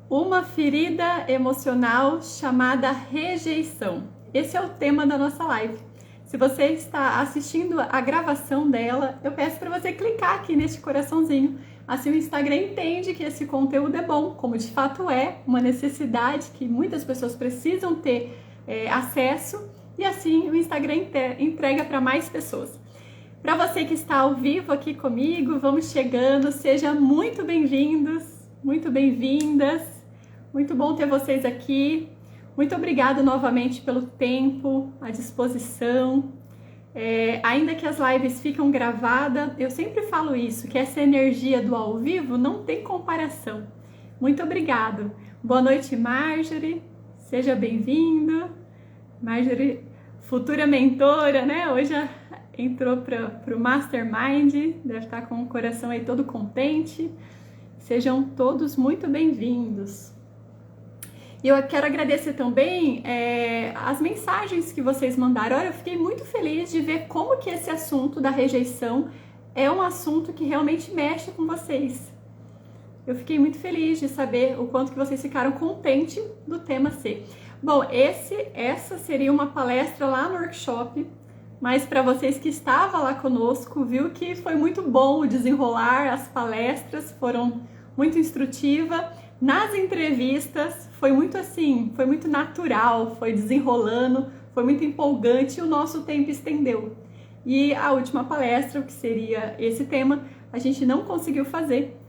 Uma ferida emocional chamada rejeição. Esse é o tema da nossa live. Se você está assistindo a gravação dela, eu peço para você clicar aqui neste coraçãozinho. Assim o Instagram entende que esse conteúdo é bom, como de fato é, uma necessidade que muitas pessoas precisam ter acesso, e assim o Instagram entrega para mais pessoas. Para você que está ao vivo aqui comigo, vamos chegando, sejam muito bem-vindos, muito bem-vindas. Muito bom ter vocês aqui. Muito obrigada novamente pelo tempo, a disposição. Ainda que as lives ficam gravadas, eu sempre falo isso, que essa energia do ao vivo não tem comparação. Muito obrigado. Boa noite, Marjorie. Seja bem-vindo. Marjorie, futura mentora, né? Hoje entrou para o Mastermind, deve estar com o coração aí todo contente. Sejam todos muito bem-vindos. E eu quero agradecer também as mensagens que vocês mandaram. Olha, eu fiquei muito feliz de ver como que esse assunto da rejeição é um assunto que realmente mexe com vocês. Eu fiquei muito feliz de saber o quanto que vocês ficaram contentes do tema C. Bom, essa seria uma palestra lá no workshop, mas para vocês que estavam lá conosco, viu que foi muito bom o desenrolar, as palestras foram muito instrutivas. Nas entrevistas foi muito assim, foi muito natural, foi desenrolando, foi muito empolgante e o nosso tempo estendeu. E a última palestra, o que seria esse tema, a gente não conseguiu fazer.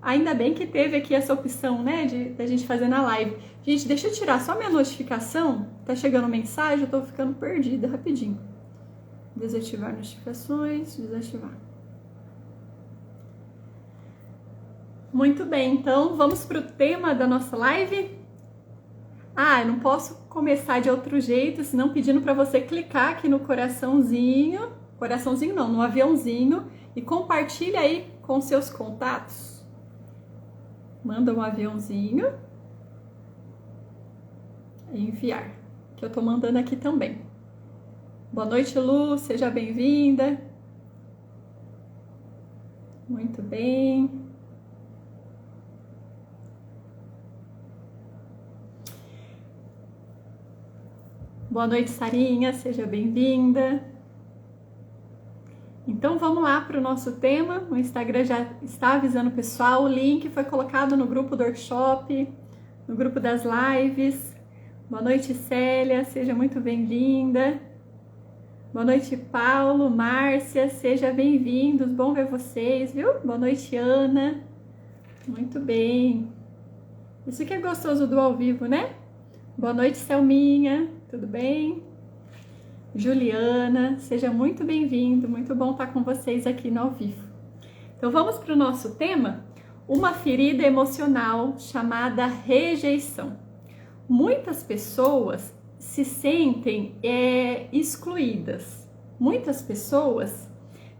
Ainda bem que teve aqui essa opção, né, da gente fazer na live. Gente, deixa eu tirar só minha notificação, tá chegando mensagem, eu tô ficando perdida rapidinho. Desativar notificações, desativar. Muito bem, então vamos para o tema da nossa live? Eu não posso começar de outro jeito, senão pedindo para você clicar aqui no coraçãozinho não, no aviãozinho, e compartilha aí com seus contatos. Manda um aviãozinho e enviar, que eu tô mandando aqui também. Boa noite, Lu, seja bem-vinda. Muito bem. Boa noite, Sarinha, seja bem-vinda. Então vamos lá para o nosso tema. O Instagram já está avisando o pessoal, o link foi colocado no grupo do workshop, no grupo das lives. Boa noite, Célia, seja muito bem-vinda. Boa noite, Paulo, Márcia, seja bem-vindos, bom ver vocês, viu? Boa noite, Ana. Muito bem. Isso que é gostoso do ao vivo, né? Boa noite, Selminha, tudo bem? Juliana, seja muito bem-vindo, muito bom estar com vocês aqui no ao vivo. Então vamos para o nosso tema, uma ferida emocional chamada rejeição. Muitas pessoas se sentem excluídas. Muitas pessoas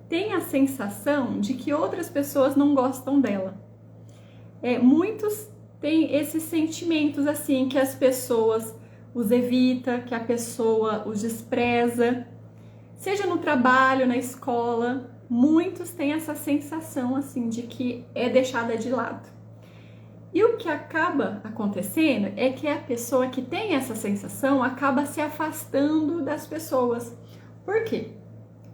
têm a sensação de que outras pessoas não gostam dela. Muitos têm esses sentimentos assim, que as pessoas os evita, que a pessoa os despreza, seja no trabalho, na escola, muitos têm essa sensação assim de que é deixada de lado. E o que acaba acontecendo é que a pessoa que tem essa sensação acaba se afastando das pessoas. Por quê?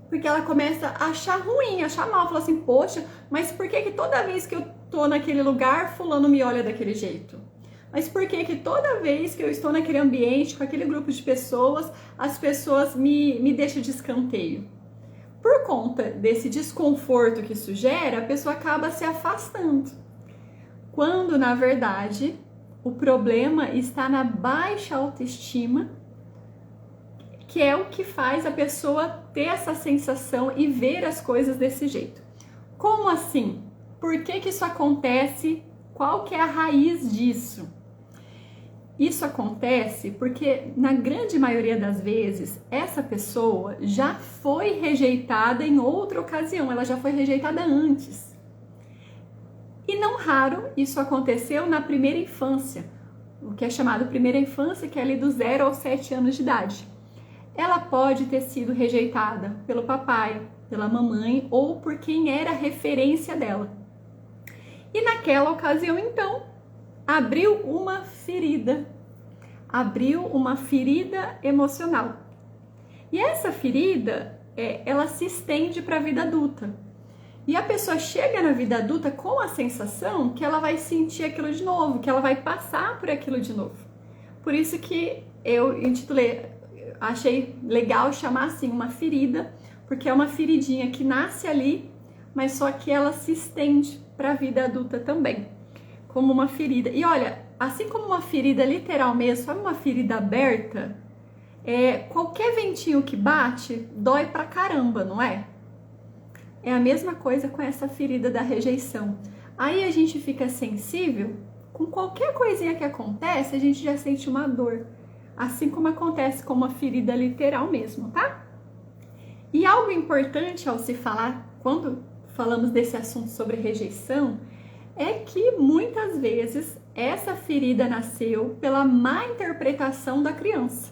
Porque ela começa a achar ruim, achar mal, fala assim, poxa, mas por que toda vez que eu tô naquele lugar, fulano me olha daquele jeito? Mas por que toda vez que eu estou naquele ambiente, com aquele grupo de pessoas, as pessoas me deixam de escanteio? Por conta desse desconforto que isso gera, a pessoa acaba se afastando. Quando, na verdade, o problema está na baixa autoestima, que é o que faz a pessoa ter essa sensação e ver as coisas desse jeito. Como assim? Por que isso acontece? Qual que é a raiz disso? Isso acontece porque, na grande maioria das vezes, essa pessoa já foi rejeitada em outra ocasião, ela já foi rejeitada antes. E não raro isso aconteceu na primeira infância, o que é chamado primeira infância, que é ali dos 0 aos 7 anos de idade. Ela pode ter sido rejeitada pelo papai, pela mamãe ou por quem era a referência dela. E naquela ocasião, então, abriu uma ferida emocional. E essa ferida, ela se estende para a vida adulta. E a pessoa chega na vida adulta com a sensação que ela vai sentir aquilo de novo, que ela vai passar por aquilo de novo. Por isso que eu intitulei, achei legal chamar assim, uma ferida, porque é uma feridinha que nasce ali, mas só que ela se estende para a vida adulta também, como uma ferida. E olha, assim como uma ferida literal mesmo, sabe, uma ferida aberta, qualquer ventinho que bate dói pra caramba, não é? É a mesma coisa com essa ferida da rejeição. Aí a gente fica sensível, com qualquer coisinha que acontece, a gente já sente uma dor. Assim como acontece com uma ferida literal mesmo, tá? E algo importante ao se falar, quando falamos desse assunto sobre rejeição, é que muitas vezes essa ferida nasceu pela má interpretação da criança.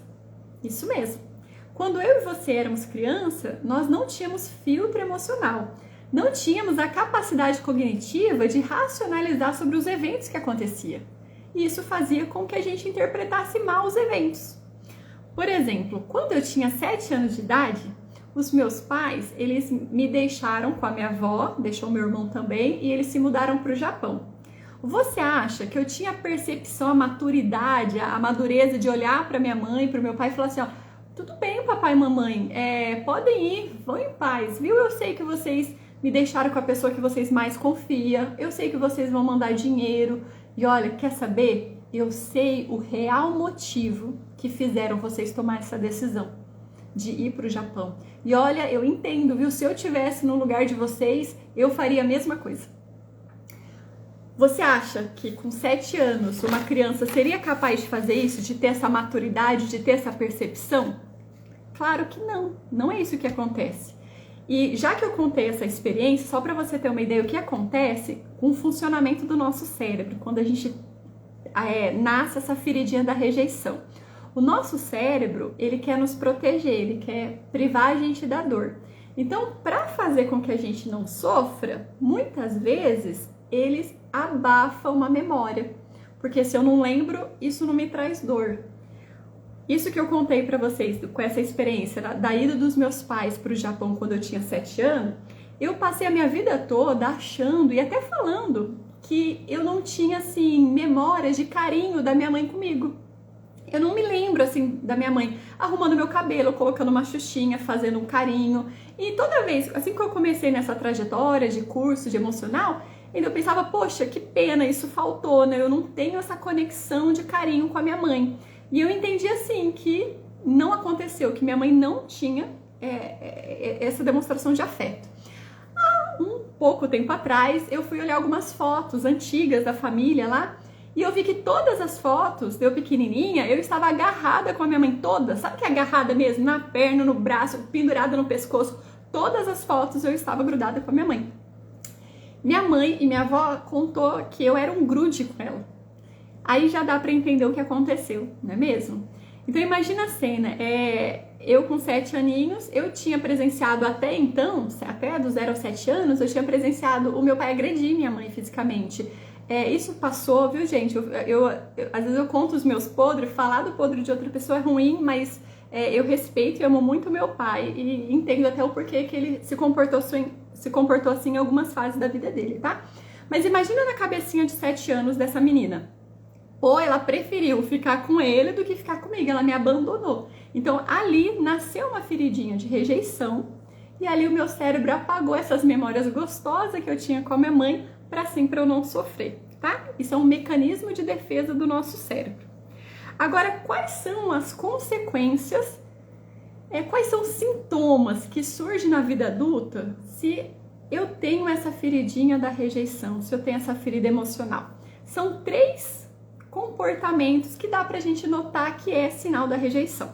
Isso mesmo. Quando eu e você éramos criança, nós não tínhamos filtro emocional, não tínhamos a capacidade cognitiva de racionalizar sobre os eventos que aconteciam. E isso fazia com que a gente interpretasse mal os eventos. Por exemplo, quando eu tinha 7 anos de idade, os meus pais, eles me deixaram com a minha avó, deixou meu irmão também, e eles se mudaram para o Japão. Você acha que eu tinha a percepção, a maturidade, a madureza de olhar para minha mãe e para o meu pai e falar assim, ó, tudo bem, papai e mamãe, podem ir, vão em paz, viu? Eu sei que vocês me deixaram com a pessoa que vocês mais confiam, eu sei que vocês vão mandar dinheiro, e olha, quer saber? Eu sei o real motivo que fizeram vocês tomar essa decisão de ir para o Japão. E olha, eu entendo, viu? Se eu tivesse no lugar de vocês, eu faria a mesma coisa. Você acha que com 7 anos uma criança seria capaz de fazer isso, de ter essa maturidade, de ter essa percepção? Claro que não, não é isso que acontece. E já que eu contei essa experiência, só para você ter uma ideia, o que acontece com o funcionamento do nosso cérebro, quando a gente nasce essa feridinha da rejeição. O nosso cérebro, ele quer nos proteger, ele quer privar a gente da dor. Então, para fazer com que a gente não sofra, muitas vezes eles abafam uma memória, porque se eu não lembro, isso não me traz dor. Isso que eu contei para vocês, com essa experiência da ida dos meus pais para o Japão quando eu tinha 7 anos, eu passei a minha vida toda achando e até falando que eu não tinha, assim, memórias de carinho da minha mãe comigo. Eu não me lembro, assim, da minha mãe arrumando meu cabelo, colocando uma xuxinha, fazendo um carinho. E toda vez, assim que eu comecei nessa trajetória de curso de emocional, eu pensava, poxa, que pena, isso faltou, né? Eu não tenho essa conexão de carinho com a minha mãe. E eu entendi assim que não aconteceu, que minha mãe não tinha essa demonstração de afeto. Há um pouco tempo atrás, eu fui olhar algumas fotos antigas da família lá e eu vi que todas as fotos, eu pequenininha, eu estava agarrada com a minha mãe toda. Sabe que é agarrada mesmo? Na perna, no braço, pendurada no pescoço. Todas as fotos eu estava grudada com a minha mãe. Minha mãe e minha avó contou que eu era um grude com ela. Aí já dá para entender o que aconteceu, não é mesmo? Então imagina a cena, eu com 7 aninhos, eu tinha presenciado até então, até dos 0 aos 7 anos, eu tinha presenciado o meu pai agredir minha mãe fisicamente. Isso passou, viu, gente? Às vezes eu conto os meus podres, falar do podre de outra pessoa é ruim, mas eu respeito e amo muito o meu pai e entendo até o porquê que ele se comportou assim em algumas fases da vida dele, tá? Mas imagina na cabecinha de 7 anos dessa menina. Ou ela preferiu ficar com ele do que ficar comigo, ela me abandonou. Então ali nasceu uma feridinha de rejeição e ali o meu cérebro apagou essas memórias gostosas que eu tinha com a minha mãe para sempre eu não sofrer, tá? Isso é um mecanismo de defesa do nosso cérebro. Agora, quais são as consequências, quais são os sintomas que surgem na vida adulta se eu tenho essa feridinha da rejeição, se eu tenho essa ferida emocional? São 3 comportamentos que dá pra gente notar que é sinal da rejeição.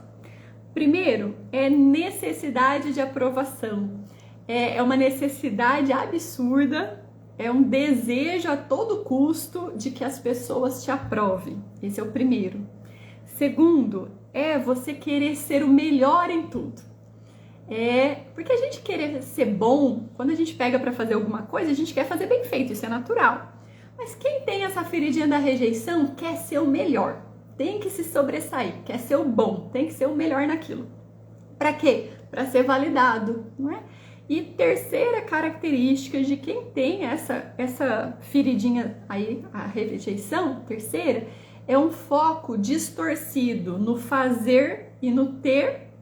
Primeiro, é necessidade de aprovação. É uma necessidade absurda, é um desejo a todo custo de que as pessoas te aprovem. Esse é o primeiro. Segundo, é você querer ser o melhor em tudo. Porque a gente querer ser bom, quando a gente pega pra fazer alguma coisa, a gente quer fazer bem feito, isso é natural. Mas quem tem essa feridinha da rejeição quer ser o melhor, tem que se sobressair, quer ser o bom, tem que ser o melhor naquilo. Para quê? Para ser validado, não é? E terceira característica de quem tem essa feridinha aí, a rejeição, terceira, é um foco distorcido no fazer e no ter,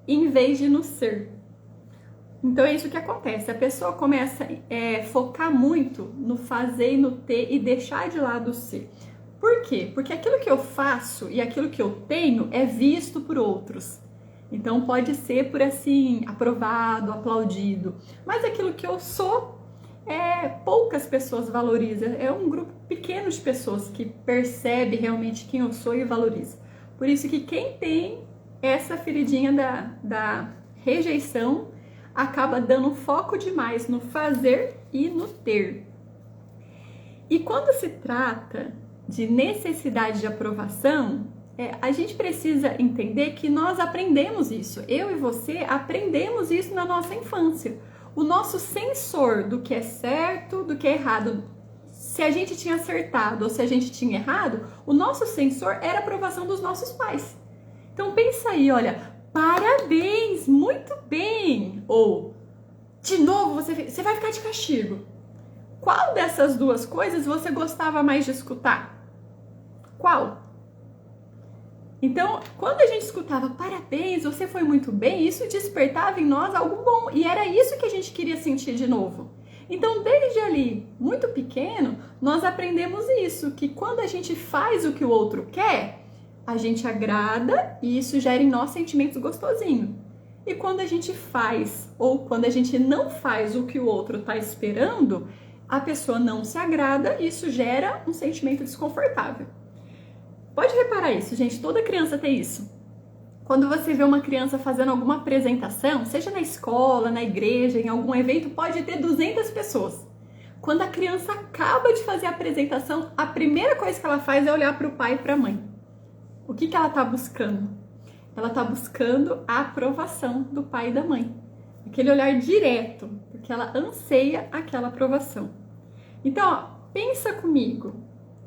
em vez de no ser. Então é isso que acontece, a pessoa começa a focar muito no fazer e no ter e deixar de lado o ser. Por quê? Porque aquilo que eu faço e aquilo que eu tenho é visto por outros. Então pode ser por assim, aprovado, aplaudido. Mas aquilo que eu sou, poucas pessoas valorizam. É um grupo pequeno de pessoas que percebe realmente quem eu sou e valoriza. Por isso que quem tem essa feridinha da rejeição acaba dando foco demais no fazer e no ter. E quando se trata de necessidade de aprovação, a gente precisa entender que nós aprendemos isso. Eu e você aprendemos isso na nossa infância. O nosso sensor do que é certo, do que é errado, se a gente tinha acertado ou se a gente tinha errado, o nosso sensor era a aprovação dos nossos pais. Então pensa aí, olha, parabéns, muito bem! Ou, de novo, você vai ficar de castigo. Qual dessas duas coisas você gostava mais de escutar? Qual? Então, quando a gente escutava parabéns, você foi muito bem, isso despertava em nós algo bom. E era isso que a gente queria sentir de novo. Então, desde ali, muito pequeno, nós aprendemos isso, que quando a gente faz o que o outro quer, a gente agrada e isso gera em nós sentimentos gostosinhos. E quando a gente faz ou quando a gente não faz o que o outro está esperando, a pessoa não se agrada e isso gera um sentimento desconfortável. Pode reparar isso, gente, toda criança tem isso. Quando você vê uma criança fazendo alguma apresentação, seja na escola, na igreja, em algum evento, pode ter 200 pessoas. Quando a criança acaba de fazer a apresentação, a primeira coisa que ela faz é olhar para o pai e para a mãe. O que ela está buscando? Ela está buscando a aprovação do pai e da mãe. Aquele olhar direto, porque ela anseia aquela aprovação. Então, ó, pensa comigo.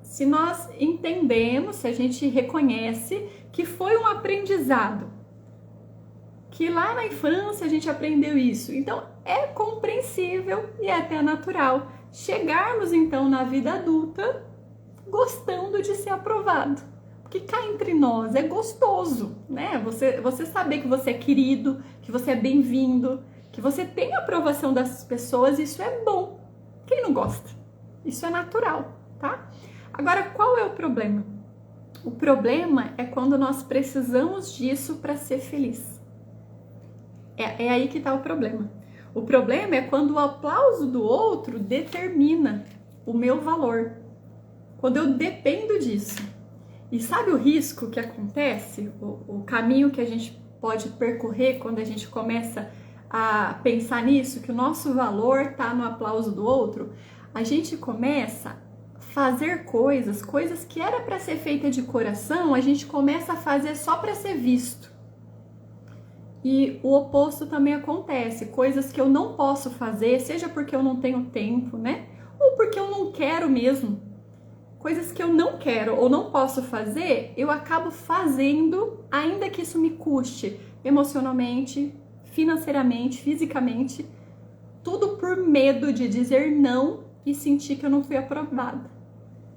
Se nós entendemos, se a gente reconhece que foi um aprendizado, que lá na infância a gente aprendeu isso, então é compreensível e é até natural chegarmos então na vida adulta gostando de ser aprovado. Porque cá entre nós é gostoso, né? Você saber que você é querido, que você é bem-vindo, que você tem a aprovação das pessoas, isso é bom. Quem não gosta? Isso é natural, tá? Agora, qual é o problema? O problema é quando nós precisamos disso para ser feliz. É aí que está o problema. O problema é quando o aplauso do outro determina o meu valor. Quando eu dependo disso. E sabe o risco que acontece? O caminho que a gente pode percorrer quando a gente começa a pensar nisso, que o nosso valor está no aplauso do outro, a gente começa a fazer coisas que era para ser feita de coração, a gente começa a fazer só para ser visto. E o oposto também acontece, coisas que eu não posso fazer, seja porque eu não tenho tempo, né? Ou porque eu não quero mesmo. Coisas que eu não quero ou não posso fazer, eu acabo fazendo, ainda que isso me custe emocionalmente, financeiramente, fisicamente, tudo por medo de dizer não e sentir que eu não fui aprovada.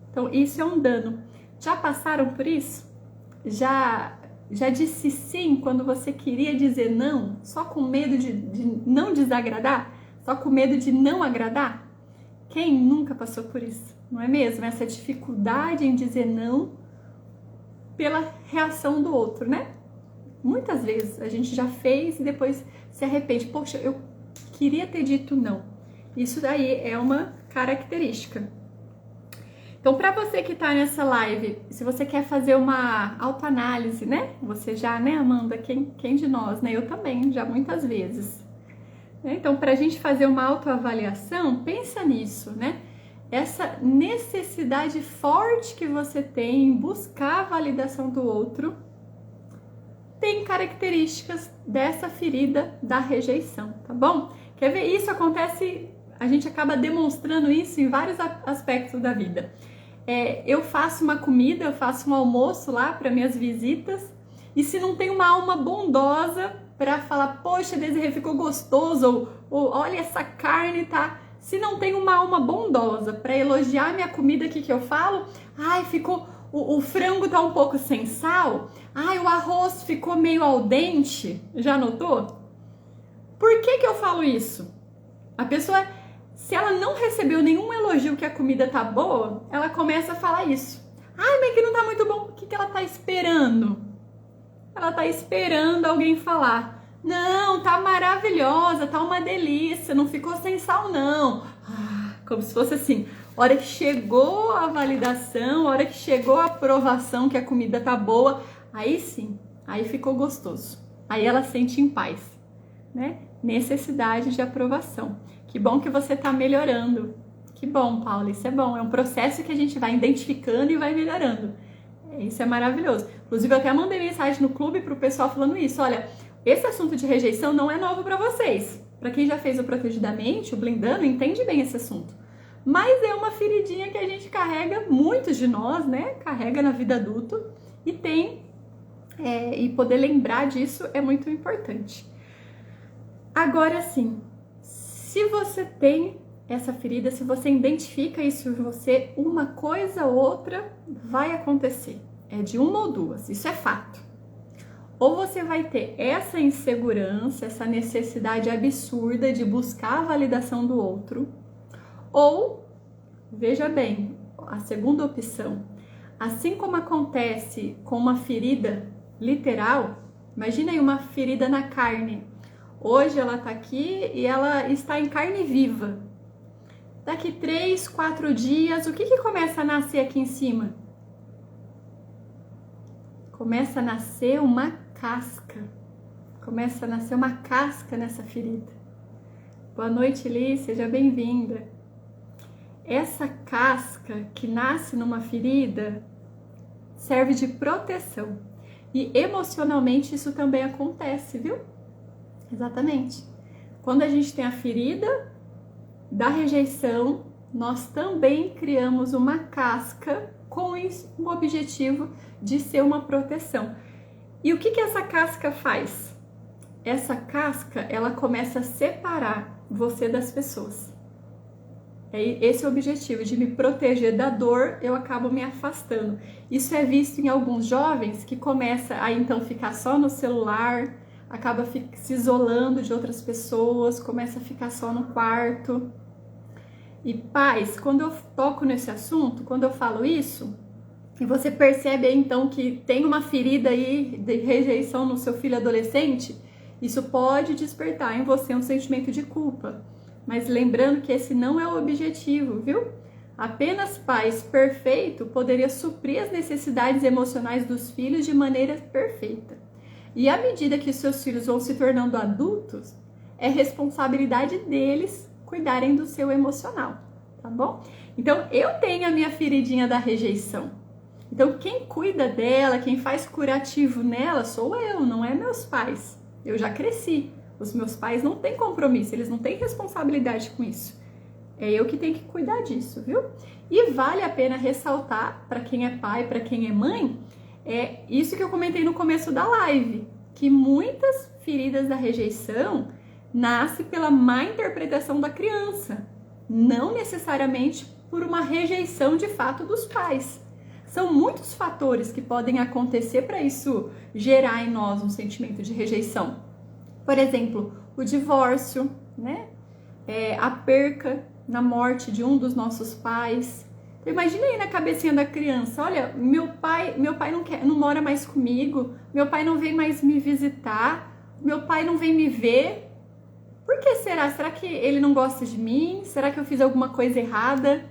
Então, isso é um dano. Já passaram por isso? Já disse sim quando você queria dizer não, só com medo de não desagradar? Só com medo de não agradar? Quem nunca passou por isso? Não é mesmo? Essa dificuldade em dizer não pela reação do outro, né? Muitas vezes a gente já fez e depois se arrepende. Poxa, eu queria ter dito não. Isso daí é uma característica. Então, para você que está nessa live, se você quer fazer uma autoanálise, né? Você já, né, Amanda? Quem de nós, né? Eu também, já muitas vezes. Então, para a gente fazer uma autoavaliação, pensa nisso, né? Essa necessidade forte que você tem em buscar a validação do outro tem características dessa ferida da rejeição, tá bom? Quer ver? Isso acontece a gente acaba demonstrando isso em vários aspectos da vida. Eu faço uma comida, eu faço um almoço lá para minhas visitas, e se não tem uma alma bondosa para falar, poxa, Desirê, ficou gostoso, ou olha essa carne, tá? Se não tem uma alma bondosa para elogiar minha comida, o que eu falo? Ai, ficou, o frango tá um pouco sem sal, ai, o arroz ficou meio al dente, já notou? Por que eu falo isso? A pessoa, se ela não recebeu nenhum elogio que a comida tá boa, ela começa a falar isso. Ai, mas que não tá muito bom, o que ela tá esperando? Ela tá esperando alguém falar, não, tá maravilhosa, tá uma delícia, não ficou sem sal não. Como se fosse assim, hora que chegou a validação, hora que chegou a aprovação que a comida tá boa, aí sim, aí ficou gostoso. Aí ela sente em paz, né? Necessidade de aprovação. Que bom que você tá melhorando. Que bom, Paula, isso é bom. É um processo que a gente vai identificando e vai melhorando. Isso é maravilhoso. Inclusive, eu até mandei mensagem no clube pro pessoal falando isso. Olha, esse assunto de rejeição não é novo para vocês. Para quem já fez o Protegidamente, o Blindando, entende bem esse assunto. Mas é uma feridinha que a gente carrega, muitos de nós, né? Carrega na vida adulta e e poder lembrar disso é muito importante. Agora sim, se você tem essa ferida, se você identifica isso em você, uma coisa ou outra vai acontecer. É de uma ou duas, isso é fato. Ou você vai ter essa insegurança, essa necessidade absurda de buscar a validação do outro, ou, veja bem, a segunda opção, assim como acontece com uma ferida literal, imagina aí uma ferida na carne. Hoje ela tá aqui e ela está em carne viva. Daqui 3, 4 dias, o que começa a nascer aqui em cima? Começa a nascer uma casca. Começa a nascer uma casca nessa ferida. Boa noite, Li, seja bem-vinda. Essa casca que nasce numa ferida serve de proteção. E emocionalmente isso também acontece, viu? Exatamente. Quando a gente tem a ferida da rejeição, nós também criamos uma casca com o objetivo de ser uma proteção. E o que essa casca faz? Essa casca, ela começa a separar você das pessoas. Esse é o objetivo, de me proteger da dor, eu acabo me afastando. Isso é visto em alguns jovens que começa a então ficar só no celular, acaba se isolando de outras pessoas, começa a ficar só no quarto. E pais, quando eu toco nesse assunto, quando eu falo isso, e você percebe aí então que tem uma ferida aí de rejeição no seu filho adolescente, isso pode despertar em você um sentimento de culpa. Mas lembrando que esse não é o objetivo, viu? Apenas pais perfeitos poderiam suprir as necessidades emocionais dos filhos de maneira perfeita. E à medida que seus filhos vão se tornando adultos, é responsabilidade deles cuidarem do seu emocional, tá bom? Então, eu tenho a minha feridinha da rejeição. Então, quem cuida dela, quem faz curativo nela, sou eu, não é meus pais. Eu já cresci. Os meus pais não têm compromisso, eles não têm responsabilidade com isso. É eu que tenho que cuidar disso, viu? E vale a pena ressaltar, para quem é pai, para quem é mãe, é isso que eu comentei no começo da live, que muitas feridas da rejeição nascem pela má interpretação da criança, não necessariamente por uma rejeição de fato dos pais. São muitos fatores que podem acontecer para isso gerar em nós um sentimento de rejeição. Por exemplo, o divórcio, né? A perca na morte de um dos nossos pais. Então, imagina aí na cabecinha da criança, olha, meu pai não mora mais comigo, meu pai não vem mais me visitar, meu pai não vem me ver. Por que será? Será que ele não gosta de mim? Será que eu fiz alguma coisa errada?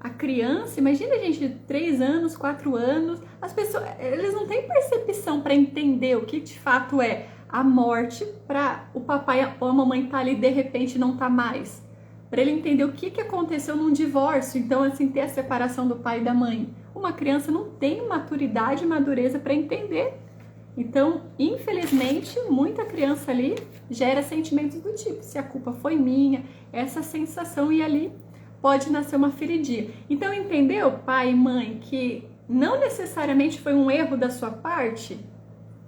A criança, imagina a gente de 3 anos, 4 anos, as pessoas, eles não têm percepção para entender o que de fato é a morte, para o papai ou a mamãe tá ali e de repente não tá mais. Para ele entender o que aconteceu num divórcio, então assim, ter a separação do pai e da mãe. Uma criança não tem maturidade e madureza para entender Então, infelizmente, muita criança ali gera sentimentos do tipo, se a culpa foi minha, essa sensação, e ali pode nascer uma feridinha. Então, entendeu, pai e mãe, que não necessariamente foi um erro da sua parte?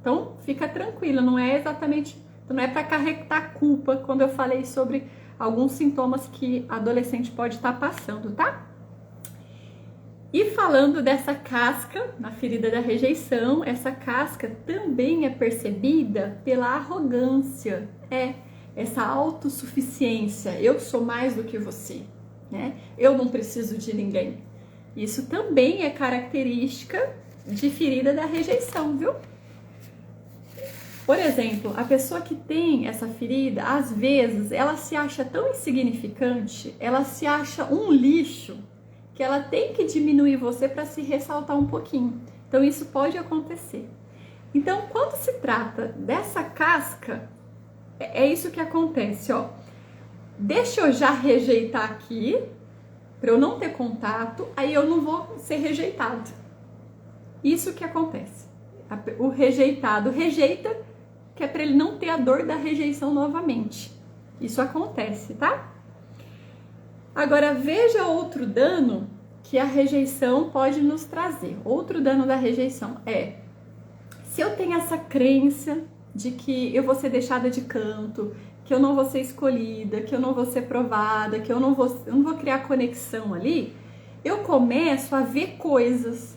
Então, fica tranquila, não é exatamente, não é para carregar culpa quando eu falei sobre alguns sintomas que adolescente pode estar passando, tá? E falando dessa casca na ferida da rejeição, essa casca também é percebida pela arrogância, essa autossuficiência. Eu sou mais do que você, né? Eu não preciso de ninguém. Isso também é característica de ferida da rejeição, viu? Por exemplo, a pessoa que tem essa ferida, às vezes, ela se acha tão insignificante, ela se acha um lixo, que ela tem que diminuir você para se ressaltar um pouquinho. Então, isso pode acontecer. Então, quando se trata dessa casca, é isso que acontece, ó. Deixa eu já rejeitar aqui, para eu não ter contato, aí eu não vou ser rejeitado. Isso que acontece. O rejeitado rejeita, que é para ele não ter a dor da rejeição novamente. Isso acontece, tá? Agora, veja outro dano que a rejeição pode nos trazer. Outro dano da rejeição é, se eu tenho essa crença de que eu vou ser deixada de canto, que eu não vou ser escolhida, que eu não vou ser provada, que eu não vou criar conexão ali, eu começo a ver coisas,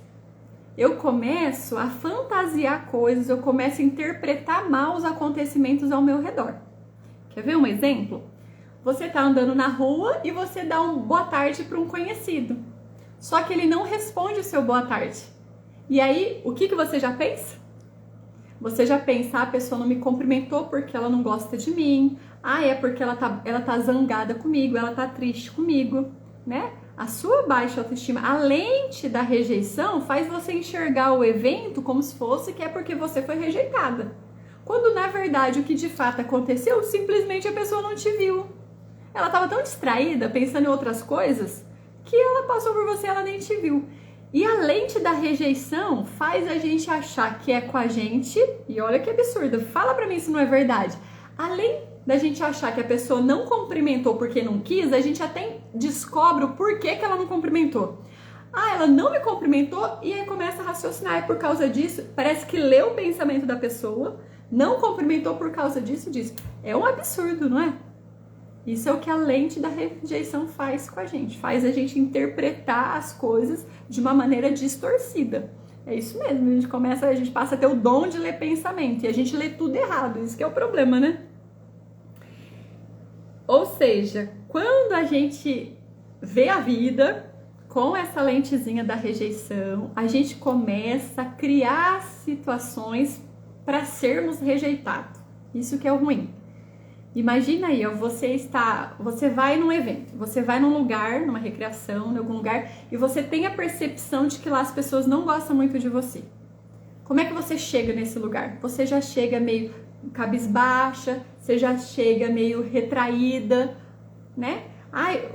eu começo a fantasiar coisas, eu começo a interpretar mal os acontecimentos ao meu redor. Quer ver um exemplo? Você tá andando na rua e você dá um boa tarde para um conhecido. Só que ele não responde o seu boa tarde. E aí, o que você já pensa? Você já pensa, a pessoa não me cumprimentou porque ela não gosta de mim. É porque ela tá zangada comigo, ela tá triste comigo, né? A sua baixa autoestima, a lente da rejeição, faz você enxergar o evento como se fosse que é porque você foi rejeitada. Quando, na verdade, o que de fato aconteceu, simplesmente a pessoa não te viu. Ela estava tão distraída, pensando em outras coisas, que ela passou por você e ela nem te viu. E a lente da rejeição faz a gente achar que é com a gente, e olha que absurdo, fala pra mim se não é verdade. Além da gente achar que a pessoa não cumprimentou porque não quis, a gente até descobre o porquê que ela não cumprimentou. Ela não me cumprimentou, e aí começa a raciocinar, e por causa disso, parece que leu o pensamento da pessoa, não cumprimentou por causa disso. É um absurdo, não é? Isso é o que a lente da rejeição faz com a gente gente interpretar as coisas de uma maneira distorcida. É isso mesmo, a gente passa a ter o dom de ler pensamento, e a gente lê tudo errado, isso que é o problema, né? Ou seja, quando a gente vê a vida com essa lentezinha da rejeição, a gente começa a criar situações para sermos rejeitados. Isso que é o ruim. Imagina aí, ó, você vai num evento, você vai num lugar, numa recreação, em algum lugar, e você tem a percepção de que lá as pessoas não gostam muito de você. Como é que você chega nesse lugar? Você já chega meio cabisbaixa, você já chega meio retraída, né?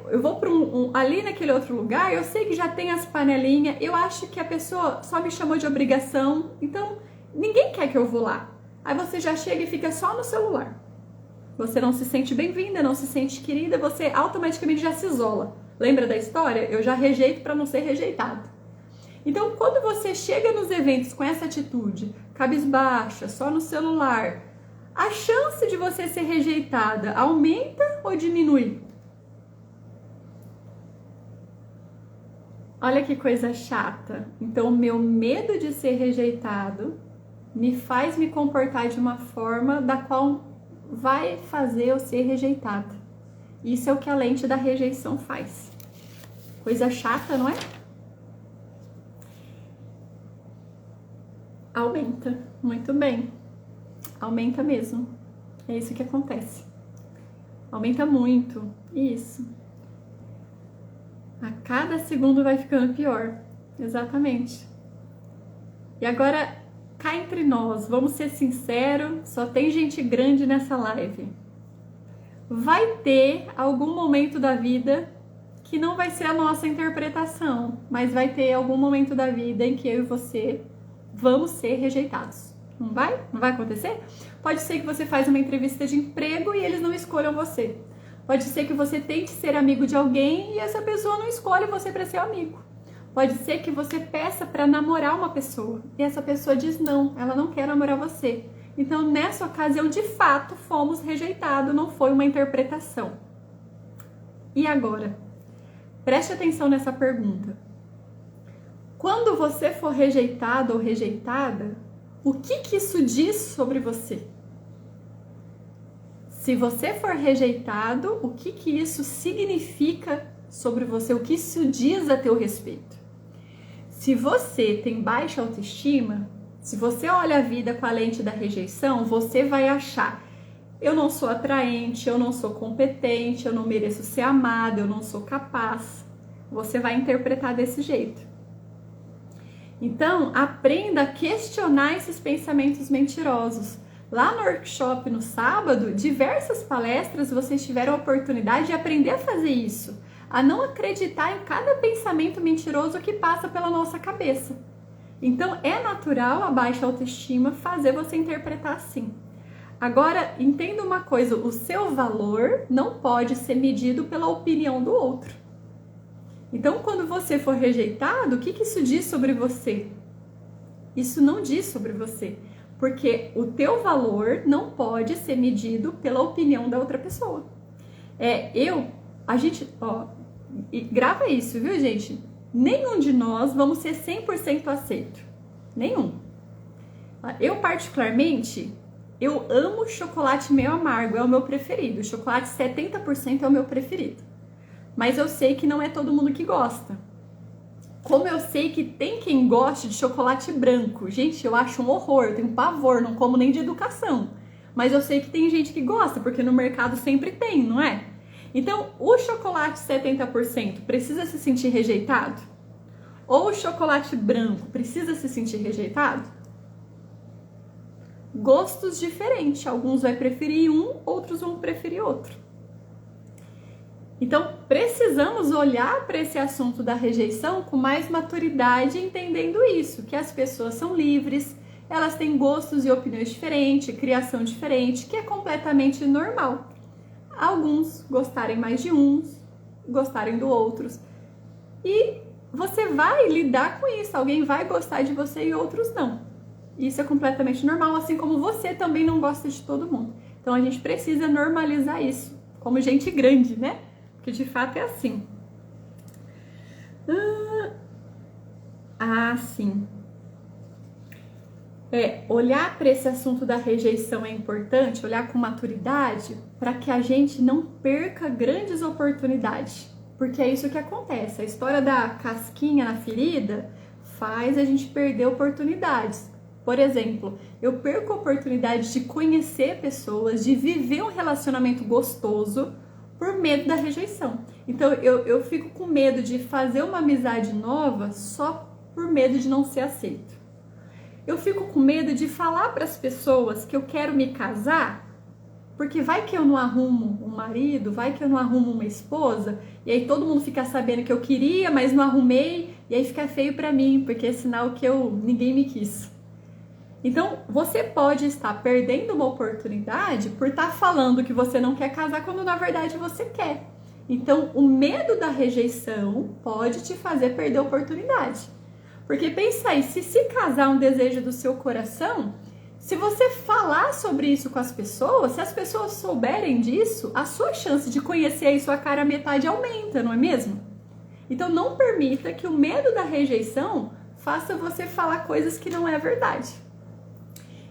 Eu vou para ali naquele outro lugar, eu sei que já tem as panelinhas, eu acho que a pessoa só me chamou de obrigação, então ninguém quer que eu vou lá. Aí você já chega e fica só no celular. Você não se sente bem-vinda, não se sente querida, você automaticamente já se isola. Lembra da história? Eu já rejeito para não ser rejeitado. Então, quando você chega nos eventos com essa atitude, cabisbaixa, só no celular, a chance de você ser rejeitada aumenta ou diminui? Olha que coisa chata. Então, o meu medo de ser rejeitado me faz me comportar de uma forma da qual vai fazer eu ser rejeitada. Isso é o que a lente da rejeição faz. Coisa chata, não é? Aumenta. Muito bem. Aumenta mesmo. É isso que acontece. Aumenta muito. Isso. A cada segundo vai ficando pior. Exatamente. E agora, cá entre nós, vamos ser sinceros, só tem gente grande nessa live. Vai ter algum momento da vida que não vai ser a nossa interpretação, mas vai ter algum momento da vida em que eu e você vamos ser rejeitados. Não vai? Não vai acontecer? Pode ser que você faz uma entrevista de emprego e eles não escolham você. Pode ser que você tente ser amigo de alguém e essa pessoa não escolhe você para ser amigo. Pode ser que você peça para namorar uma pessoa e essa pessoa diz não, ela não quer namorar você. Então, nessa ocasião, de fato, fomos rejeitados, não foi uma interpretação. E agora? Preste atenção nessa pergunta. Quando você for rejeitado ou rejeitada, o que isso diz sobre você? Se você for rejeitado, o que isso significa sobre você? O que isso diz a teu respeito? Se você tem baixa autoestima, se você olha a vida com a lente da rejeição, você vai achar: eu não sou atraente, eu não sou competente, eu não mereço ser amada, eu não sou capaz. Você vai interpretar desse jeito. Então, aprenda a questionar esses pensamentos mentirosos. Lá no workshop no sábado, diversas palestras vocês tiveram a oportunidade de aprender a fazer isso, a não acreditar em cada pensamento mentiroso que passa pela nossa cabeça. Então, é natural a baixa autoestima fazer você interpretar assim. Agora, entenda uma coisa, o seu valor não pode ser medido pela opinião do outro. Então, quando você for rejeitado, o que isso diz sobre você? Isso não diz sobre você, porque o teu valor não pode ser medido pela opinião da outra pessoa. E grava isso, viu, gente? Nenhum de nós vamos ser 100% aceito. Nenhum. Eu, particularmente, eu amo chocolate meio amargo, é o meu preferido. O chocolate 70% é o meu preferido. Mas eu sei que não é todo mundo que gosta. Como eu sei que tem quem goste de chocolate branco. Gente, eu acho um horror, eu tenho pavor, não como nem de educação. Mas eu sei que tem gente que gosta, porque no mercado sempre tem, não é? Então, o chocolate 70% precisa se sentir rejeitado? Ou o chocolate branco precisa se sentir rejeitado? Gostos diferentes. Alguns vão preferir um, outros vão preferir outro. Então, precisamos olhar para esse assunto da rejeição com mais maturidade, entendendo isso, que as pessoas são livres, elas têm gostos e opiniões diferentes, criação diferente, que é completamente normal. Alguns gostarem mais de uns, gostarem do outros. E você vai lidar com isso, alguém vai gostar de você e outros não. Isso é completamente normal, assim como você também não gosta de todo mundo. Então, a gente precisa normalizar isso, como gente grande, né? Que de fato é assim. Sim. Olhar para esse assunto da rejeição é importante, olhar com maturidade, para que a gente não perca grandes oportunidades. Porque é isso que acontece. A história da casquinha na ferida faz a gente perder oportunidades. Por exemplo, eu perco a oportunidade de conhecer pessoas, de viver um relacionamento gostoso, por medo da rejeição. Então, eu fico com medo de fazer uma amizade nova só por medo de não ser aceito. Eu fico com medo de falar para as pessoas que eu quero me casar, porque vai que eu não arrumo um marido, vai que eu não arrumo uma esposa, e aí todo mundo fica sabendo que eu queria, mas não arrumei, e aí fica feio para mim, porque é sinal que ninguém me quis. Então, você pode estar perdendo uma oportunidade por estar falando que você não quer casar quando na verdade você quer. Então, o medo da rejeição pode te fazer perder a oportunidade. Porque pensa aí, se casar é um desejo do seu coração, se você falar sobre isso com as pessoas, se as pessoas souberem disso, a sua chance de conhecer aí sua cara metade aumenta, não é mesmo? Então, não permita que o medo da rejeição faça você falar coisas que não é verdade.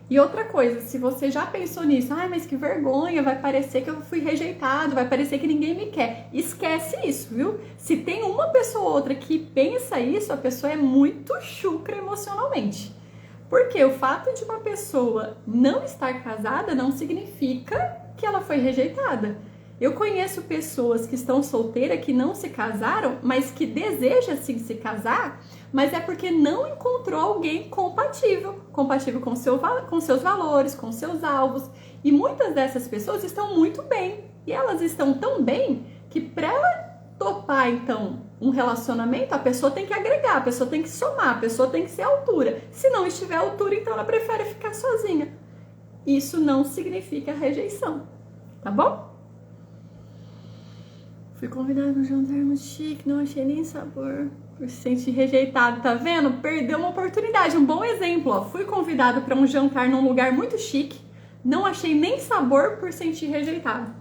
E outra coisa, se você já pensou nisso, mas que vergonha, vai parecer que eu fui rejeitado, vai parecer que ninguém me quer. Esquece isso, viu? Se tem uma pessoa ou outra que pensa isso, a pessoa é muito chucra emocionalmente. Porque o fato de uma pessoa não estar casada não significa que ela foi rejeitada. Eu conheço pessoas que estão solteiras, que não se casaram, mas que desejam sim se casar, mas é porque não encontrou alguém compatível com seus valores, com seus alvos. E muitas dessas pessoas estão muito bem. E elas estão tão bem que para ela topar, então, um relacionamento, a pessoa tem que agregar, a pessoa tem que somar, a pessoa tem que ser altura. Se não estiver altura, então ela prefere ficar sozinha. Isso não significa rejeição, tá bom? Fui convidada para um jantar muito chique, não achei nem sabor, por se sentir rejeitado, tá vendo? Perdeu uma oportunidade, um bom exemplo, ó. Fui convidado para um jantar num lugar muito chique, não achei nem sabor por sentir rejeitado.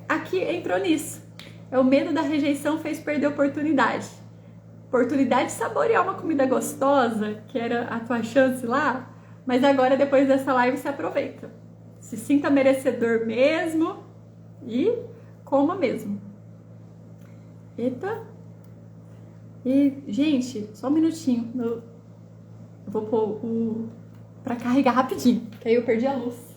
Aqui entrou nisso. O medo da rejeição fez perder a oportunidade. Oportunidade de saborear uma comida gostosa, que era a tua chance lá, mas agora, depois dessa live, você aproveita. Se sinta merecedor mesmo e coma mesmo. Eita. E, gente, só um minutinho. Eu vou pôr pra carregar rapidinho, que aí eu perdi a luz.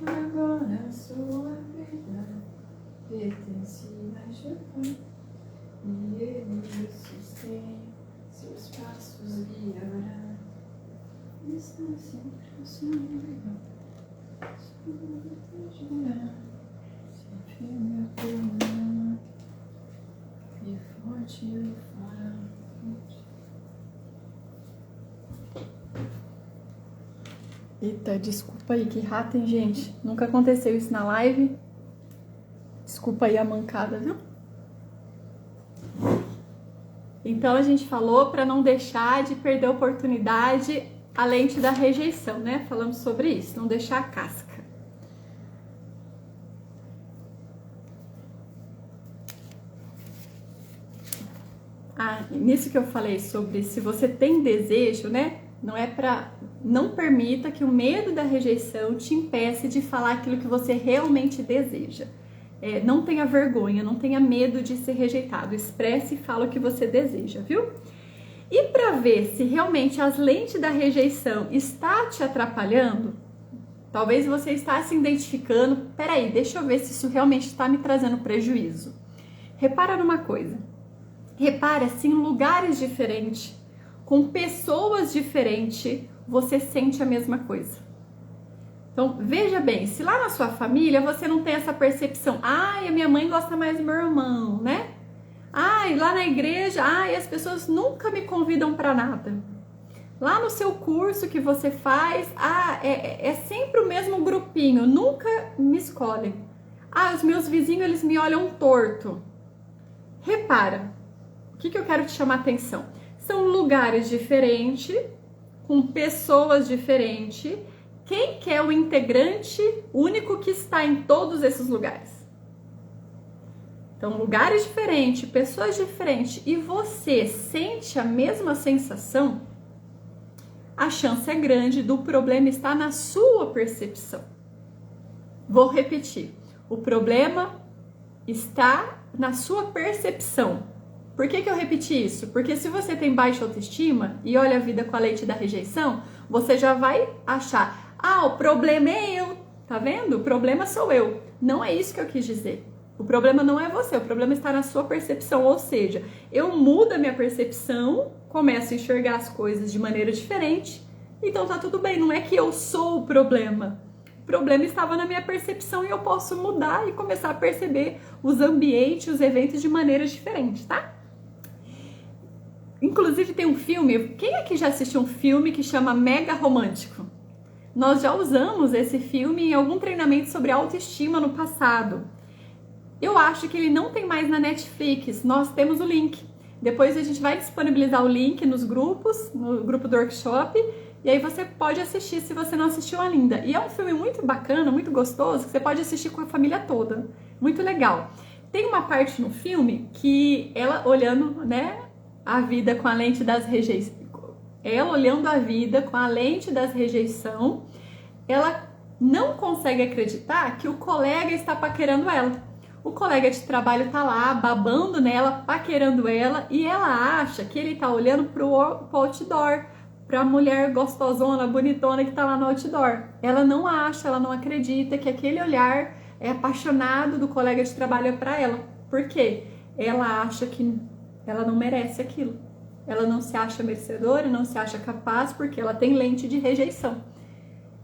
Agora a sua vida pertence a Jesus, e ele me sustém, seus passos guiará, está sempre ao seu lado, sempre me apoiará, e forte ele fará. Eita, desculpa aí, que rato, hein, gente? Nunca aconteceu isso na live. Desculpa aí a mancada, viu? Então, a gente falou para não deixar de perder a oportunidade a lente da rejeição, né? Falamos sobre isso, não deixar a casca. Nisso que eu falei sobre se você tem desejo, né? Não permita que o medo da rejeição te impeça de falar aquilo que você realmente deseja. Não tenha vergonha, não tenha medo de ser rejeitado. Expresse e fala o que você deseja, viu? E para ver se realmente as lentes da rejeição está te atrapalhando, talvez você está se identificando. Peraí, deixa eu ver se isso realmente está me trazendo prejuízo. Repara numa coisa. Repara se em lugares diferentes, com pessoas diferentes, você sente a mesma coisa. Então, veja bem, se lá na sua família você não tem essa percepção, a minha mãe gosta mais do meu irmão, né? Lá na igreja, as pessoas nunca me convidam para nada. Lá no seu curso que você faz, é sempre o mesmo grupinho, nunca me escolhem. Os meus vizinhos, eles me olham torto. Repara, o que eu quero te chamar a atenção? São lugares diferentes, com pessoas diferentes. Quem que é o integrante único que está em todos esses lugares? Então, lugares diferentes, pessoas diferentes, e você sente a mesma sensação, a chance é grande do problema estar na sua percepção. Vou repetir. O problema está na sua percepção. Por que eu repeti isso? Porque se você tem baixa autoestima e olha a vida com a lente da rejeição, você já vai achar, o problema é eu, tá vendo? O problema sou eu. Não é isso que eu quis dizer. O problema não é você, o problema está na sua percepção, ou seja, eu mudo a minha percepção, começo a enxergar as coisas de maneira diferente, então tá tudo bem, não é que eu sou o problema. O problema estava na minha percepção e eu posso mudar e começar a perceber os ambientes, os eventos de maneiras diferentes, tá? Inclusive tem um filme, quem aqui já assistiu um filme que chama Mega Romântico? Nós já usamos esse filme em algum treinamento sobre autoestima no passado. Eu acho que ele não tem mais na Netflix, nós temos o link. Depois a gente vai disponibilizar o link nos grupos, no grupo do workshop, e aí você pode assistir se você não assistiu ainda. E é um filme muito bacana, muito gostoso, que você pode assistir com a família toda. Muito legal. Tem uma parte no filme que ela olhando, né, a vida com a lente das rejeições. Ela olhando a vida com a lente das rejeição, ela não consegue acreditar que o colega está paquerando ela. O colega de trabalho tá lá, babando nela, paquerando ela, e ela acha que ele tá olhando pro outdoor, pra mulher gostosona, bonitona que tá lá no outdoor. Ela não acha, ela não acredita que aquele olhar é apaixonado do colega de trabalho para ela. Por quê? Ela acha que ela não merece aquilo. Ela não se acha merecedora, não se acha capaz, porque ela tem lente de rejeição.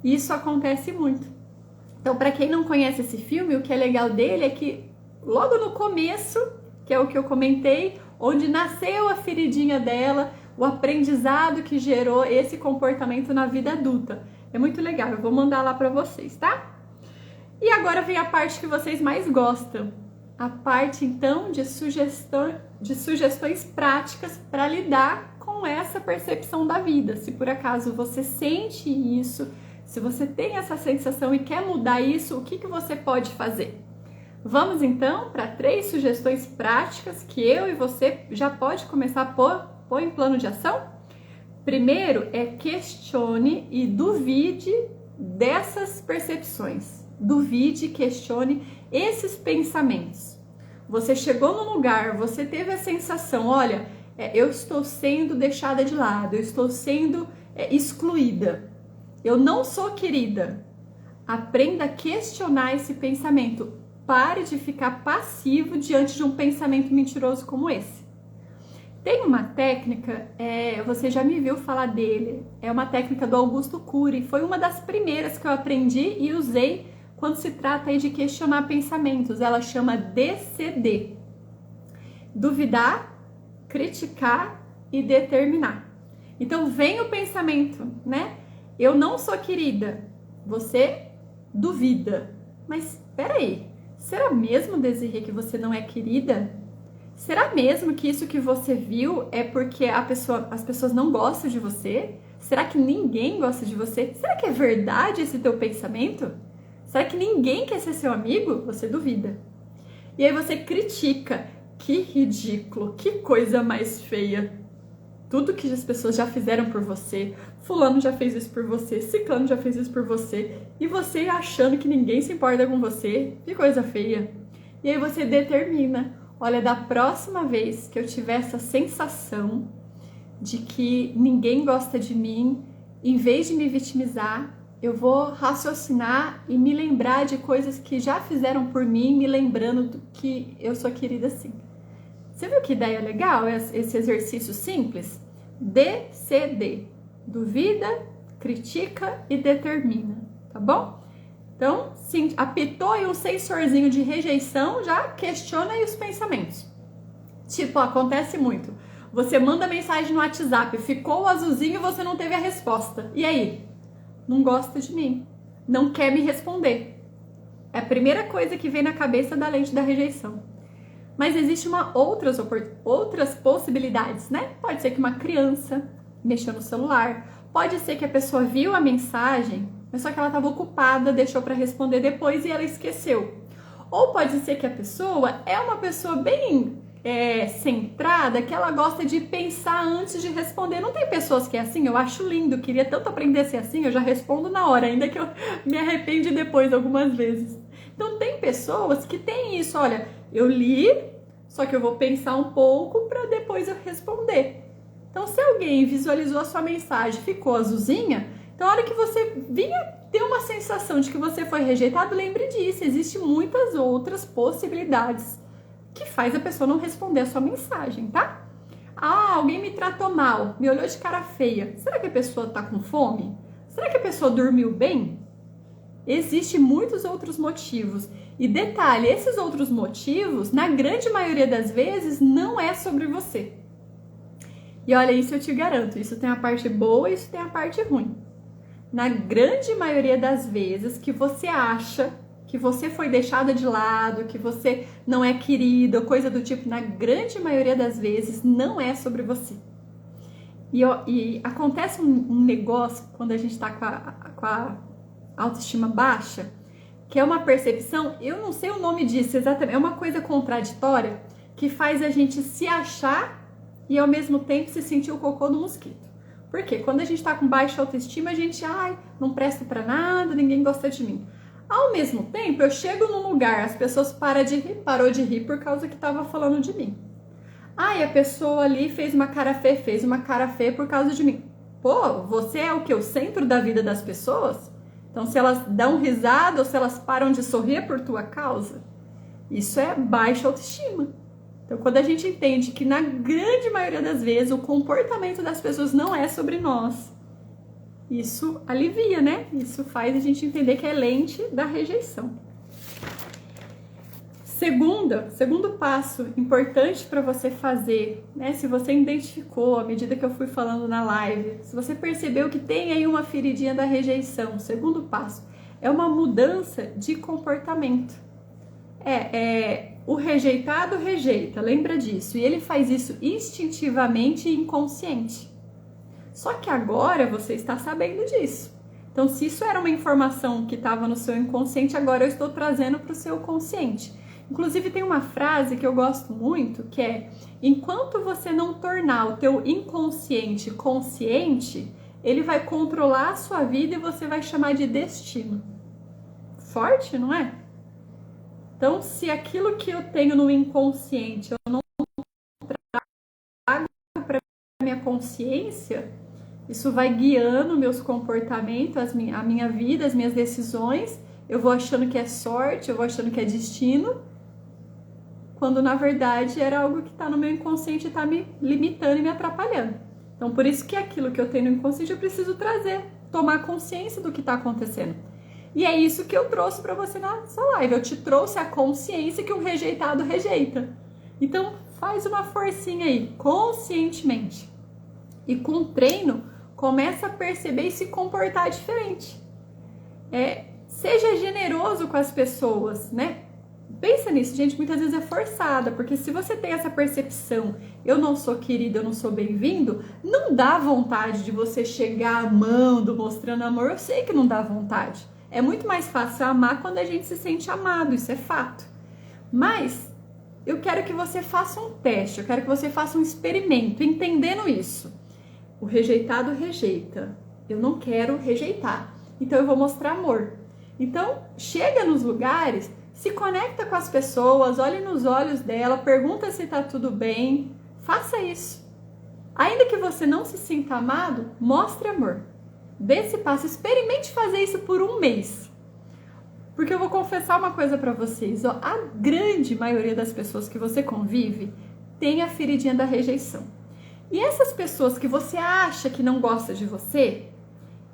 Isso acontece muito. Então, para quem não conhece esse filme, o que é legal dele é que logo no começo, que é o que eu comentei, onde nasceu a feridinha dela, o aprendizado que gerou esse comportamento na vida adulta. É muito legal, eu vou mandar lá para vocês, tá? E agora vem a parte que vocês mais gostam. A parte, então, de sugestões práticas para lidar com essa percepção da vida. Se por acaso você sente isso, se você tem essa sensação e quer mudar isso, o que você pode fazer? Vamos, então, para 3 sugestões práticas que eu e você já pode começar a pôr em plano de ação? Primeiro é questione e duvide dessas percepções. Duvide e questione esses pensamentos. Você chegou num lugar, você teve a sensação, olha, eu estou sendo deixada de lado, eu estou sendo excluída, eu não sou querida. Aprenda a questionar esse pensamento. Pare de ficar passivo diante de um pensamento mentiroso como esse. Tem uma técnica, você já me viu falar dele, é uma técnica do Augusto Cury, foi uma das primeiras que eu aprendi e usei quando se trata aí de questionar pensamentos. Ela chama DCD. Duvidar, criticar e determinar. Então vem o pensamento, né? Eu não sou querida. Você duvida. Mas peraí, será mesmo, Desirê, que você não é querida? Será mesmo que isso que você viu é porque as pessoas não gostam de você? Será que ninguém gosta de você? Será que é verdade esse teu pensamento? Será que ninguém quer ser seu amigo? Você duvida. E aí você critica. Que ridículo, que coisa mais feia. Tudo que as pessoas já fizeram por você, fulano já fez isso por você, ciclano já fez isso por você, e você achando que ninguém se importa com você, que coisa feia. E aí você determina, olha, da próxima vez que eu tiver essa sensação de que ninguém gosta de mim, em vez de me vitimizar, eu vou raciocinar e me lembrar de coisas que já fizeram por mim, me lembrando que eu sou querida assim. Você viu que ideia legal esse exercício simples? DCD. Duvida, critica e determina, tá bom? Então, sim, apitou aí um sensorzinho de rejeição, já questiona aí os pensamentos. Tipo, acontece muito. Você manda mensagem no WhatsApp, ficou o azulzinho e você não teve a resposta. E aí? Não gosta de mim, não quer me responder. É a primeira coisa que vem na cabeça da lente da rejeição. Mas existe outras possibilidades, né? Pode ser que uma criança mexeu no celular, pode ser que a pessoa viu a mensagem, mas só que ela estava ocupada, deixou para responder depois e ela esqueceu. Ou pode ser que a pessoa é uma pessoa bem centrada, que ela gosta de pensar antes de responder. Não tem pessoas que é assim? Eu acho lindo, queria tanto aprender a ser assim, eu já respondo na hora, ainda que eu me arrepende depois algumas vezes. Então tem pessoas que têm isso, olha, eu li, só que eu vou pensar um pouco para depois eu responder. Então se alguém visualizou a sua mensagem, ficou azulzinha, então a hora que você vinha ter uma sensação de que você foi rejeitado, lembre disso, existem muitas outras possibilidades que faz a pessoa não responder a sua mensagem, tá? Ah, alguém me tratou mal, me olhou de cara feia. Será que a pessoa tá com fome? Será que a pessoa dormiu bem? Existem muitos outros motivos. E detalhe, esses outros motivos, na grande maioria das vezes, não é sobre você. E olha, isso eu te garanto, isso tem a parte boa e isso tem a parte ruim. Na grande maioria das vezes que você acha que você foi deixada de lado, que você não é querida, coisa do tipo, na grande maioria das vezes não é sobre você. E acontece um negócio quando a gente está com a autoestima baixa, que é uma percepção, eu não sei o nome disso exatamente, é uma coisa contraditória que faz a gente se achar e ao mesmo tempo se sentir o cocô do mosquito. Por quê? Quando a gente está com baixa autoestima, a gente, não presto pra nada, ninguém gosta de mim. Ao mesmo tempo, eu chego num lugar, as pessoas parou de rir por causa que tava falando de mim. E a pessoa ali fez uma cara feia por causa de mim. Pô, você é o que? O centro da vida das pessoas? Então, se elas dão risada ou se elas param de sorrir por tua causa, isso é baixa autoestima. Então, quando a gente entende que na grande maioria das vezes o comportamento das pessoas não é sobre nós, isso alivia, né? Isso faz a gente entender que é lente da rejeição. Segundo passo importante para você fazer, né? Se você identificou à medida que eu fui falando na live, se você percebeu que tem aí uma feridinha da rejeição, o segundo passo é uma mudança de comportamento. O rejeitado rejeita, lembra disso, e ele faz isso instintivamente e inconsciente. Só que agora você está sabendo disso. Então, se isso era uma informação que estava no seu inconsciente, agora eu estou trazendo para o seu consciente. Inclusive, tem uma frase que eu gosto muito, que é: enquanto você não tornar o teu inconsciente consciente, ele vai controlar a sua vida e você vai chamar de destino. Forte, não é? Então, se aquilo que eu tenho no inconsciente eu não trago para minha consciência, isso vai guiando meus comportamentos, a minha vida, as minhas decisões. Eu vou achando que é sorte, eu vou achando que é destino, quando na verdade era algo que está no meu inconsciente e está me limitando e me atrapalhando. Então, por isso que aquilo que eu tenho no inconsciente eu preciso trazer, tomar consciência do que está acontecendo. E é isso que eu trouxe para você na sua live. Eu te trouxe a consciência que o rejeitado rejeita. Então, faz uma forcinha aí, conscientemente. E com o treino, começa a perceber e se comportar diferente. Seja generoso com as pessoas, né? Pensa nisso, gente, muitas vezes é forçada, porque se você tem essa percepção, eu não sou querido, eu não sou bem-vindo, não dá vontade de você chegar amando, mostrando amor. Eu sei que não dá vontade. É muito mais fácil amar quando a gente se sente amado, isso é fato. Mas eu quero que você faça um teste, eu quero que você faça um experimento, entendendo isso. O rejeitado rejeita, eu não quero rejeitar, então eu vou mostrar amor. Então, chega nos lugares, se conecta com as pessoas, olhe nos olhos dela, pergunta se tá tudo bem, faça isso. Ainda que você não se sinta amado, mostre amor. Dê esse passo, experimente fazer isso por um mês. Porque eu vou confessar uma coisa pra vocês, ó, a grande maioria das pessoas que você convive tem a feridinha da rejeição. E essas pessoas que você acha que não gosta de você,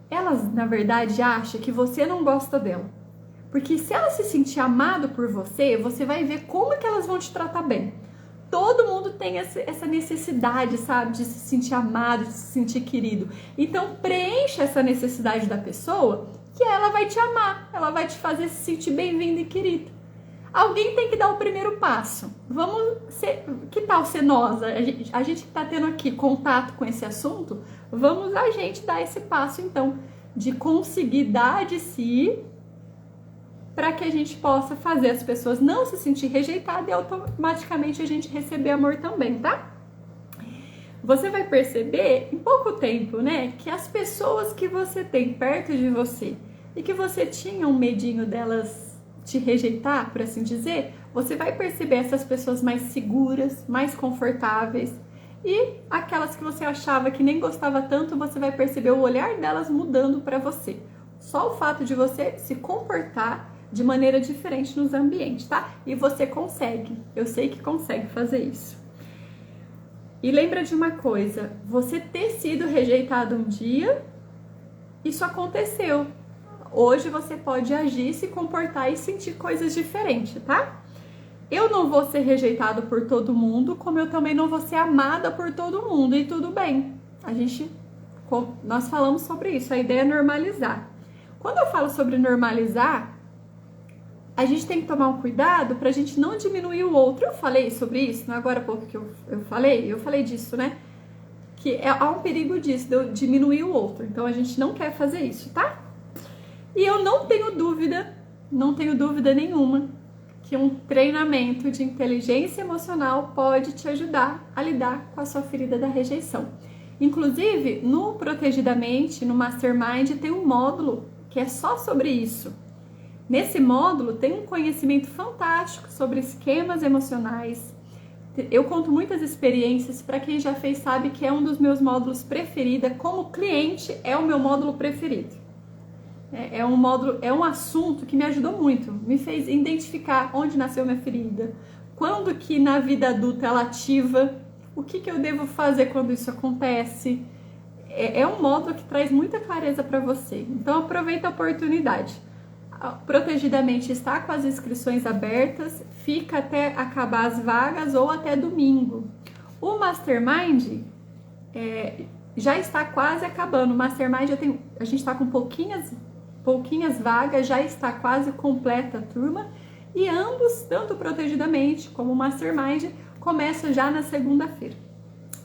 elas na verdade acham que você não gosta dela. Porque se ela se sentir amado por você, você vai ver como que elas vão te tratar bem. Todo mundo tem essa necessidade, sabe, de se sentir amado, de se sentir querido. Então, preencha essa necessidade da pessoa, que ela vai te amar, ela vai te fazer se sentir bem-vindo e querido. Alguém tem que dar o primeiro passo. Que tal ser nós? A gente que está tendo aqui contato com esse assunto, vamos a gente dar esse passo, então, de conseguir dar de si, para que a gente possa fazer as pessoas não se sentir rejeitadas e automaticamente a gente receber amor também, tá? Você vai perceber em pouco tempo, né, que as pessoas que você tem perto de você e que você tinha um medinho delas te rejeitar, por assim dizer, você vai perceber essas pessoas mais seguras, mais confortáveis, e aquelas que você achava que nem gostava tanto, você vai perceber o olhar delas mudando para você. Só o fato de você se comportar de maneira diferente nos ambientes, tá? E você consegue, eu sei que consegue fazer isso. E lembra de uma coisa, você ter sido rejeitado um dia, isso aconteceu. Hoje você pode agir, se comportar e sentir coisas diferentes, tá? Eu não vou ser rejeitado por todo mundo, como eu também não vou ser amada por todo mundo, e tudo bem. Nós falamos sobre isso, a ideia é normalizar. Quando eu falo sobre normalizar, a gente tem que tomar um cuidado pra gente não diminuir o outro. Eu falei sobre isso, não é agora há pouco que eu falei disso, né? Que há um perigo disso, de eu diminuir o outro. Então a gente não quer fazer isso, tá? E eu não tenho dúvida nenhuma, que um treinamento de inteligência emocional pode te ajudar a lidar com a sua ferida da rejeição. Inclusive, no Protegidamente, no Mastermind, tem um módulo que é só sobre isso. Nesse módulo tem um conhecimento fantástico sobre esquemas emocionais. Eu conto muitas experiências, para quem já fez sabe que é um dos meus módulos preferidos, como cliente é o meu módulo preferido. É um assunto que me ajudou muito, me fez identificar onde nasceu minha ferida, quando que na vida adulta ela ativa, o que eu devo fazer quando isso acontece. é um módulo que traz muita clareza para você. Então aproveita a oportunidade. Protegidamente está com as inscrições abertas, fica até acabar as vagas ou até domingo. O Mastermind já está quase acabando. O Mastermind a gente está com pouquinhas vagas, já está quase completa a turma. E ambos, tanto Protegidamente como o Mastermind, começam já na segunda-feira.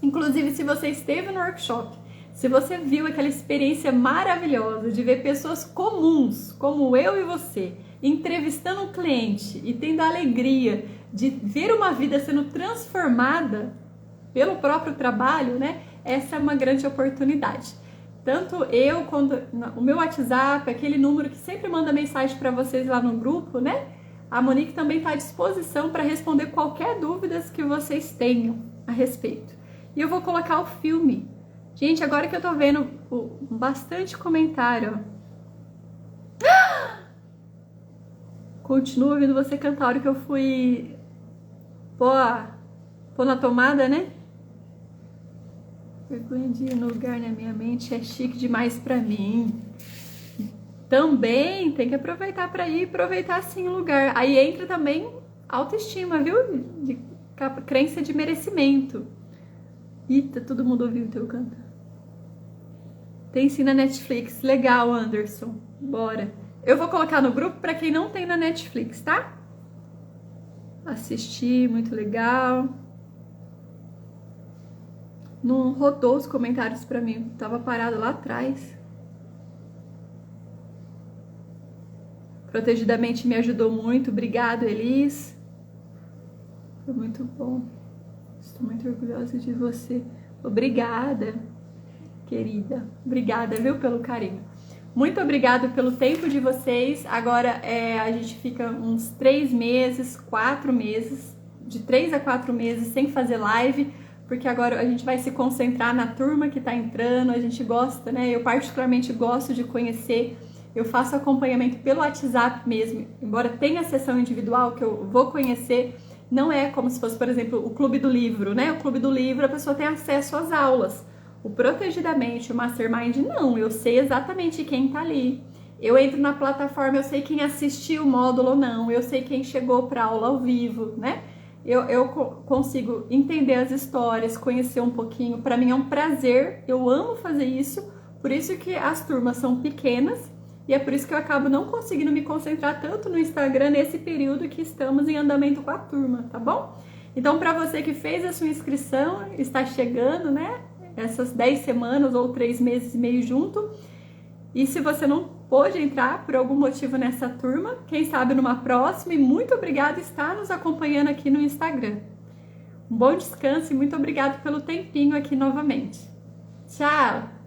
Inclusive, se você esteve no workshop, se você viu aquela experiência maravilhosa de ver pessoas comuns, como eu e você, entrevistando um cliente e tendo a alegria de ver uma vida sendo transformada pelo próprio trabalho, né? Essa é uma grande oportunidade. Tanto eu, quando o meu WhatsApp, aquele número que sempre manda mensagem para vocês lá no grupo, né? A Monique também está à disposição para responder qualquer dúvida que vocês tenham a respeito. E eu vou colocar o filme. Gente, agora que eu tô vendo bastante comentário, ó. Continuo ouvindo você cantar a hora que eu fui pôr na tomada, né? Vergonha de ir no lugar na minha mente é chique demais pra mim. Também tem que aproveitar pra ir, aproveitar sim o lugar. Aí entra também autoestima, viu? De crença de merecimento. Eita, todo mundo ouviu o teu canto. Tem sim na Netflix. Legal, Anderson. Bora. Eu vou colocar no grupo pra quem não tem na Netflix, tá? Assisti, muito legal. Não rodou os comentários pra mim. Tava parado lá atrás. Protegidamente me ajudou muito. Obrigado, Elis. Foi muito bom. Estou muito orgulhosa de você. Obrigada, querida. Obrigada, viu, pelo carinho. Muito obrigada pelo tempo de vocês. Agora a gente fica uns 3 meses, 4 meses, de 3 a 4 meses sem fazer live, porque agora a gente vai se concentrar na turma que tá entrando. A gente gosta, né? Eu particularmente gosto de conhecer. Eu faço acompanhamento pelo WhatsApp mesmo, embora tenha sessão individual que eu vou conhecer. Não é como se fosse, por exemplo, o Clube do Livro, né? O Clube do Livro, a pessoa tem acesso às aulas. O Protegidamente, o Mastermind, não. Eu sei exatamente quem tá ali. Eu entro na plataforma, eu sei quem assistiu o módulo ou não. Eu sei quem chegou para aula ao vivo, né? Eu consigo entender as histórias, conhecer um pouquinho. Para mim é um prazer, eu amo fazer isso. Por isso que as turmas são pequenas. E é por isso que eu acabo não conseguindo me concentrar tanto no Instagram nesse período que estamos em andamento com a turma, tá bom? Então, para você que fez a sua inscrição, está chegando, né? Essas 10 semanas ou 3 meses e meio junto. E se você não pôde entrar por algum motivo nessa turma, quem sabe numa próxima. E muito obrigada por estar nos acompanhando aqui no Instagram. Um bom descanso e muito obrigada pelo tempinho aqui novamente. Tchau!